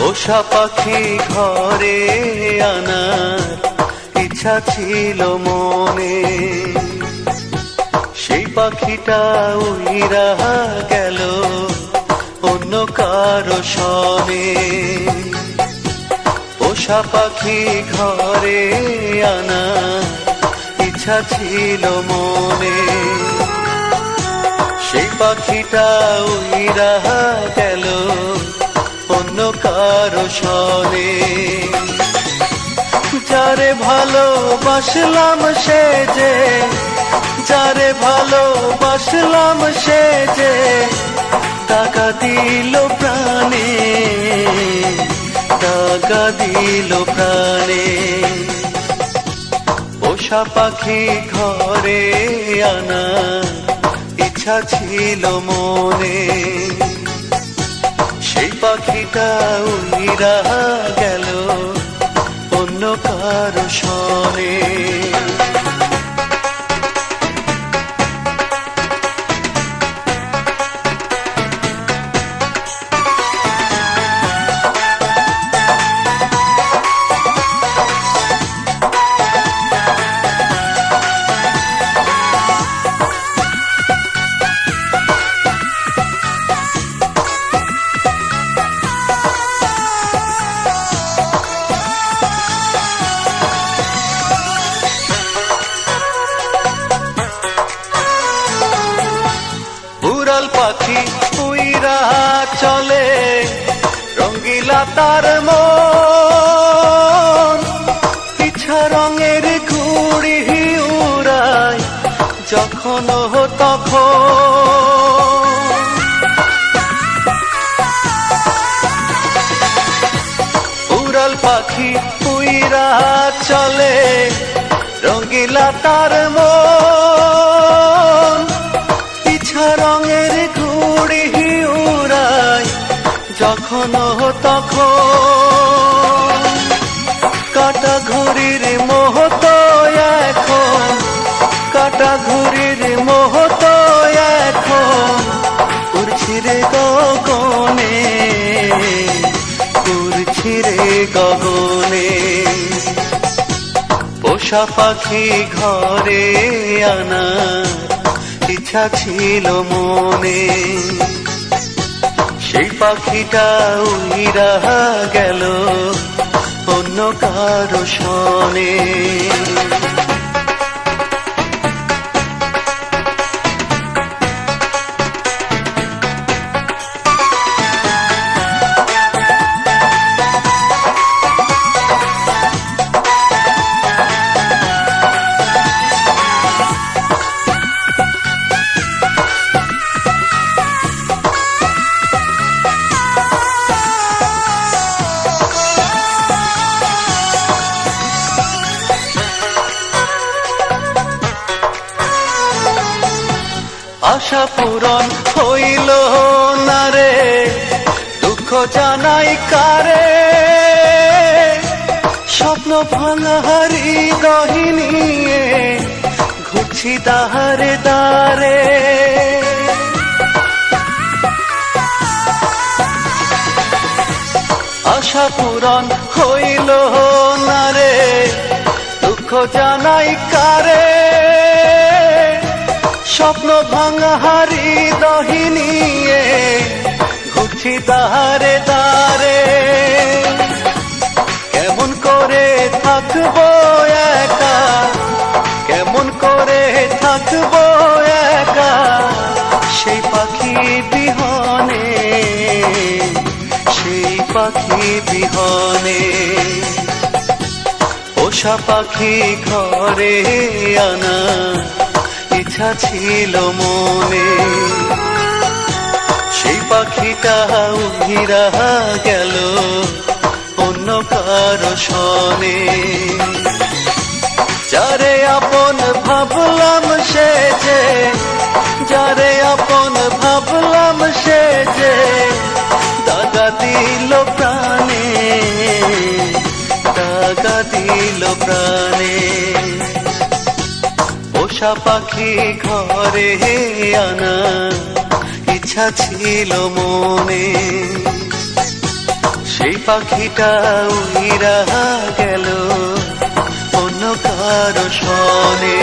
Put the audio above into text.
পোষা পাখি ঘরে আনার ইচ্ছা ছিল মনে, সেই পাখিটা উইরা গেল অন্য কারো সনে। পোষা পাখি ঘরে আনার ইচ্ছা ছিল মনে, সেই পাখিটা উইরা গেল অন্য কারো সনে। যারে ভালোবাসলাম সে যে, যারে ভালোবাসলাম সে যে টাকা দিল প্রাণে, টাকা দিল প্রাণে। পোষা পাখি ঘরে আনার ইচ্ছা ছিল মনে, সেই পাখিটা উইরা গেল অন্য কারো সনে। উড়াল পাখি উইরা চলে রঙ্গিলা তার মন, ইচ্ছা রঙের ঘুড়ি উড়ায় যখন তখন। উড়াল পাখি উইরা চলে রঙ্গিলা তার মন, ইচ্ছা রঙের ঘুড়ি উড়ায় যখন তখন। কাটা ঘুড়ির মোহ তো এখন, কাটা ঘুড়ির মোহ তো এখন উড়ছি রে গগনে, উড়ছি রে গগনে। পোষা পাখি ঘরে আনার ইচ্ছা ছিল মনে, সেই পাখিটা উইরা গেল অন্য কারো সনে। আশা পূরণ হইল না রে, দুঃখ জানাই কারে, স্বপ্ন ভাঙা হৃদয় নিয়ে ঘুরছি দাহারে দারে। আশা পূরণ হইল না রে, দুঃখ জানাই কারে, স্বপ্ন ভাঙা হৃদয় নিয়ে ঘুরছি দারে দারে। কেমন করে থাকবো একা, কেমন করে থাকবো একা সেই পাখি বিহনে, সেই পাখি বিহনে। পোষা পাখি ঘরে আনা ইচ্ছা ছিল মনে, সেই পাখিটা উড়িয়া গেল অন্য কারো সনে। যারে আপন ভাবলাম সে যে, যারে আপন ভাবলাম সে যে দাগা দিল প্রাণে, দাগা দিল প্রাণে। পোষা পাখি ঘরে আনা ইচ্ছা ছিল মনে, সেই পাখিটা উইরা গেল অন্য কারো সনে।